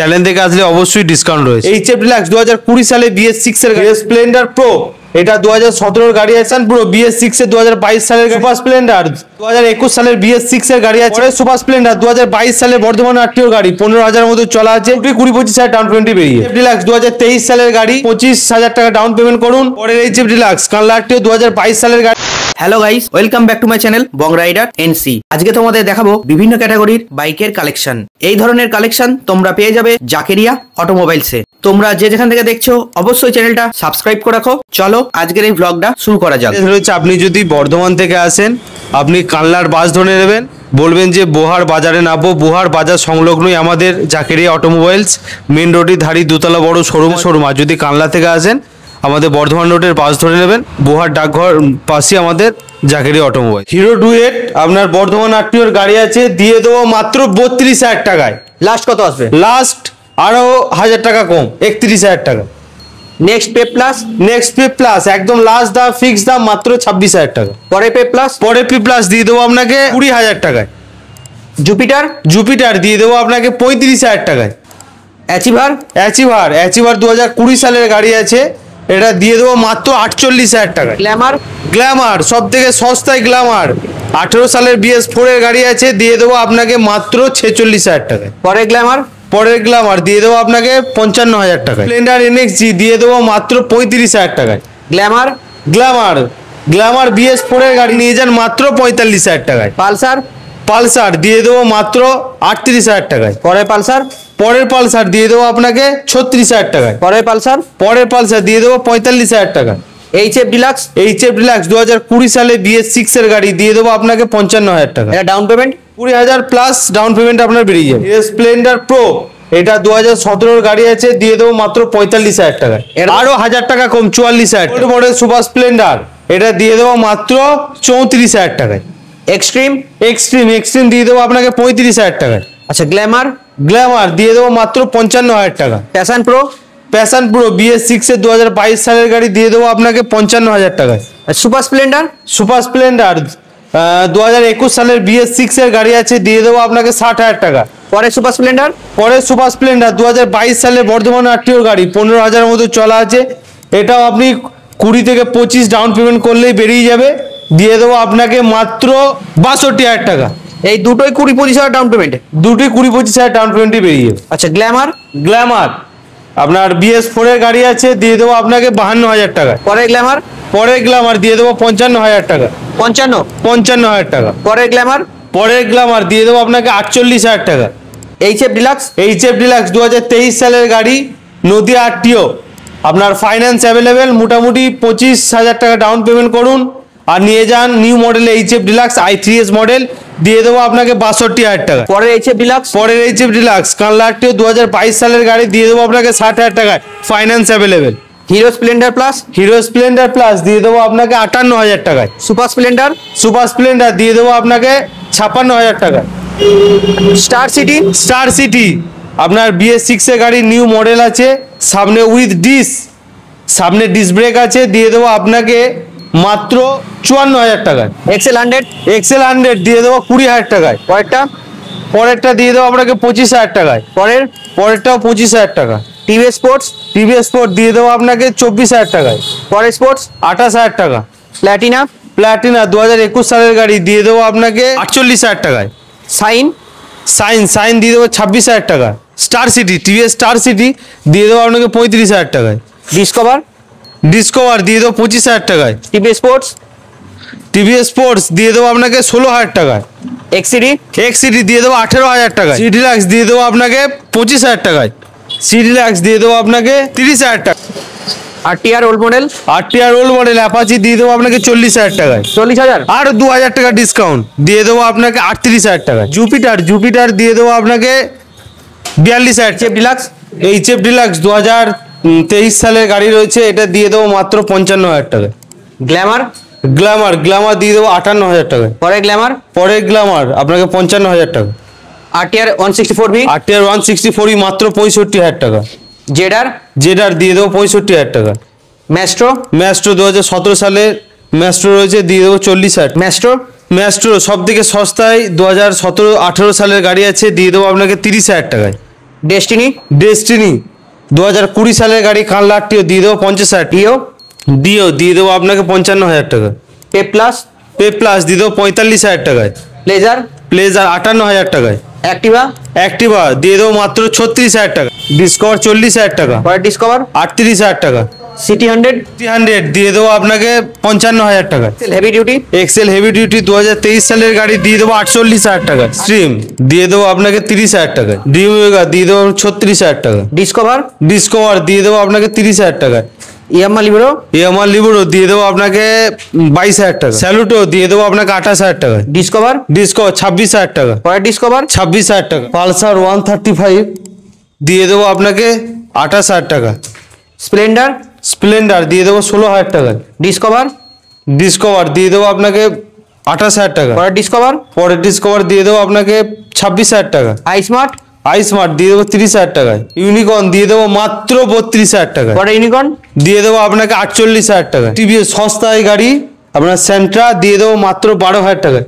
Channel থেকে আসলে অবশ্যই ডিসকাউন্ট রয়েছে। এইচএফ ডিলাক্স 2020 সালে BS6 এর গাড়ি, স্প্লেন্ডার প্রো এটা 2017 এর গাড়ি আছে, পুরো BS6 এর 2022 সালের সুপার স্প্লেন্ডার 2021 সালের BS6 এর গাড়ি আছে, পরে সুপার স্প্লেন্ডার 2022 সালের বর্ধমান আরটিও গাড়ি 15,000 এর মতো চলা আছে, 20-25,000 ডাউন পেমেন্ট বেরিয়ে। এইচএফ ডিলাক্স 2023 সালের গাড়ি 25,000 টাকা ডাউন পেমেন্ট করুন। পরের এইচএফ ডিলাক্স কানলা আরটিও 2022 সালের গাড়ি। Hello guys, welcome back to my channel Bong Rider NC. আজকে তোমাদের দেখাবো বিভিন্ন ক্যাটাগরির বাইকের কালেকশন। এই ধরনের কালেকশন তোমরা পেয়ে যাবে জাকেরিয়া অটোমোবাইলসে। তোমরা যে যেখান থেকে দেখছো অবশ্যই চ্যানেলটা সাবস্ক্রাইব করে রাখো। চলো আজকের এই ব্লগটা শুরু করা যাক। আপনি যদি বর্ধমান থেকে আসেন, আপনি কানলার বাস ধরে নেবেন, বলবেন যে বোহার বাজারে নামবো। বোহার বাজার সংলগ্নই আমাদের জাকেরিয়া অটোমোবাইলস, মেন রোডের ধারি দোতলা বড় শোরুম। আর যদি কানলা থেকে আসেন, আমাদের বর্ধমান রোডের বাস ধরে নেবেন, বোহার ডাকঘর পাশে আমাদের জাকেরিয়া অটোমোবাইল। হিরো ডুয়েট আপনার বর্ধমান আরটিওর গাড়ি আছে, দিয়ে দেবো মাত্র 32,000 টাকায়। লাস্ট কত আসবে? লাস্ট আরো 1,000 টাকা কম, 31,000 টাকা। নেক্সট পে প্লাস একদম লাস্ট দাম, ফিক্স দাম মাত্র 26,000 টাকা। পরে পে প্লাস দিয়ে দেবো আপনাকে 20,000 টাকায়। জুপিটার দিয়ে দেবো আপনাকে 35,000 টাকায়। অ্যাচিভার 2020 সালের গাড়ি আছে, এটা দিয়ে দেবো মাত্র 48,000 টাকায়। গ্ল্যামার সব থেকে সস্তায় গ্ল্যামার 18 সালের BS4 এর গাড়ি আছে, দিয়ে দেবো আপনাকে মাত্র 46,000 টাকায়। পরের গ্ল্যামার দিয়ে দেবো আপনাকে 55,000 টাকায়। স্প্লেন্ডার NXG দিয়ে দেবো মাত্র 35,000 টাকায়। গ্ল্যামার BS4 এর গাড়ি নিয়ে যান মাত্র 45,000 টাকায়। পালসার দিয়ে দেবো মাত্র 38,000 টাকায়। পরের পালসার দিয়ে দেবো আপনাকে 36,000 টাকায়। পরের পালসার দিয়ে দেবো 45,000 টাকা। এইচএফ ডিলাক্স 2020 সালে BS6 এর গাড়ি, দিয়ে দেবো আপনাকে 55,000 টাকা। এটা down payment 20,000 plus down payment আপনার বেরিয়ে যাবে। স্প্লেন্ডার প্রো এটা 2017 এর গাড়ি আছে, দিয়ে দেবো মাত্র 45,000 টাকা। আরো 1,000 টাকা কম, 44,000। মডেল সুপার স্প্লেন্ডার এটা দিয়ে দেবো মাত্র 34,000 টাকায়। এক্সট্রিম দিয়ে দেবো আপনাকে 35,000 টাকায়। আচ্ছা, গ্ল্যামার দিয়ে দেবো মাত্র 55,000 টাকা। প্যাশন প্রো BS6 এর 2022 সালের গাড়ি, দিয়ে দেবো আপনাকে 55,000 টাকায়। সুপার স্প্লেন্ডার 2021 সালের BS6 এর গাড়ি আছে, দিয়ে দেবো আপনাকে 60,000 টাকা। পরে সুপার স্প্লেন্ডার 2022 সালের বর্ধমান আরটিওর গাড়ি 15,000 এর মতো চলা আছে, এটাও আপনি 20 থেকে 25 ডাউন পেমেন্ট করলেই বেরিয়ে যাবে, দিয়ে দেবো আপনাকে মাত্র 62,000 টাকা। এই দুটোই 20-25,000 ডাউন পেমেন্ট, 20-25,000 ডাউন পেমেন্টই বেরিয়ে যাবে। আচ্ছা, গ্ল্যামার আপনার BS4 এর গাড়ি আছে, দিয়ে দেবো আপনাকে 52,000 টাকা। পরের গ্ল্যামার দিয়ে দেবো 55,000 টাকা। 55,000 টাকা। পরের গ্ল্যামার দিয়ে দেবো আপনাকে 48,000 টাকা। এইচএফ ডিলাক্স 2023 সালের গাড়ি, নদিয়া আরটিও, আপনার ফাইন্যান্স অ্যাভেলেবেল, মোটামুটি 25,000 টাকা ডাউন পেমেন্ট করুন আর নিয়ে যান new model HF deluxe i3s model, দিয়ে দেবো আপনাকে 62,000 টাকা। পরের এইচএফ ডিলাক্স কানলা আরটিও 2022 সালের গাড়ি, দিয়ে দেবো আপনাকে 60,000 টাকায়, finance available. Hero Splendor plus দিয়ে দেবো আপনাকে 58,000 টাকায়। সুপার স্প্লেন্ডার দিয়ে দেবো আপনাকে 56,000 টাকায়। স্টার সিটি আপনার BS6 এর গাড়ি, নিউ মডেল আছে, সামনে উইথ সামনে ডিস্ক ব্রেক আছে, দিয়ে দেবো আপনাকে মাত্র 54,000 টাকায়। এক্সেল 100 দিয়ে দেবো 20,000 টাকায়। পরেরটা দিয়ে দেবো আপনাকে 25,000 টাকায়। পরেরটাও 25,000 টাকা। টিভিএস স্পোর্টস দিয়ে দেবো আপনাকে 24,000 টাকায়। পরের স্পোর্টস 28,000 টাকা। প্ল্যাটিনা 2021 সালের গাড়ি, দিয়ে দেবো আপনাকে 48,000 টাকায়। সাইন দিয়ে দেবো 26,000 টাকা। TVS স্টার সিটি দিয়ে দেবো আপনাকে 35,000 টাকায়। ডিসকভার দিয়ে দেবো 25,000 টাকায়। টিভিএস স্পোর্টস দিয়ে দেবো আপনাকে 16,000 টাকায়। এক্সিডি দিয়ে দেবো 18,000 টাকায়। ডিলাক্স দিয়ে দেবো আপনাকে 25,000 টাকায়। ডিলাক্স দিয়ে দেবো আপনাকে 30,000 টাকা। আরটিআর ওল্ড মডেল অ্যাপাচি দিয়ে দেবো আপনাকে 40,000 টাকায়। 40,000 আর 2,000 টাকা ডিসকাউন্ট দিয়ে দেবো আপনাকে 38,000 টাকায়। জুপিটার দিয়ে দেবো আপনাকে 42,000। এইচএফ ডিলাক্স 2023 সালের গাড়ি রয়েছে, এটা দিয়ে দেবো মাত্র 55,000 টাকায়। গ্ল্যামার দিয়ে দেবো 58,000 টাকায়। পরের গ্ল্যামার আপনাকে 55,000 টাকা। আরটিআর 164 মাত্র 65,000 টাকা। জেডার দিয়ে দেবো 65,000 টাকা। ম্যাস্ট্রো 2017 সালের ম্যাস্ট্রো রয়েছে, দিয়ে দেবো 40,000। ম্যাস্ট্রো সব থেকে সস্তায় 2017-18 সালের গাড়ি আছে, দিয়ে দেবো আপনাকে 30,000 টাকায়। ডেস্টিনি ডেস্টিনি 2020 সালের গাড়ি কালারটিও দিয়ে দেবো 50,000। ডিও দিয়ে দেবো আপনাকে 55,000 টাকা। পে প্লাস দিয়ে দেবো 45,000 টাকায়। প্লেজার 58,000 টাকায়। অ্যাক্টিভা দিয়ে দেবো মাত্র 36,000 টাকা। ডিসকভার 40,000 টাকা। ডিসকভার 38,000 টাকা। সিটি 100 দিয়ে দেবো আপনাকে 55,000 টাকা। Heavy duty excel heavy duty 2023 সালের গাড়ি দিয়ে দেবো 48,000 টাকা। স্ট্রিম দিয়ে দেবো আপনাকে 30,000 টাকা। ডিউমেগা দিয়ে দেবো 36,000 টাকা। ডিসকভার দিয়ে দেবো আপনাকে 30,000 টাকা। ইয়ামাহা লিবরো দিয়ে দেবো আপনাকে 22,000 টাকা। স্যালুটো দিয়ে দেবো আপনাকে 28,000 টাকা। ডিসকভার 26,000 টাকা। 26,000 টাকা। পালসার 135 দিয়ে দেবো আপনাকে 28,000 টাকা। স্প্লেন্ডার দিয়ে দেবো 16,000 টাকা। ডিসকভার দিয়ে দেবো আপনাকে 28,000 টাকা। ডিসকভার দিয়ে দেবো আপনাকে 26,000 টাকা। আইস্মার্ট দিয়ে দেবো 30,000 টাকায়। ইউনিকর্ন দিয়ে দেবো মাত্র 32,000 টাকা। ইউনিকর্ন দিয়ে দেবো আপনাকে 48,000 টাকা। টিভিএস সস্তায় গাড়ি আপনার সেন্ট্রা দিয়ে দেবো মাত্র 12,000 টাকায়।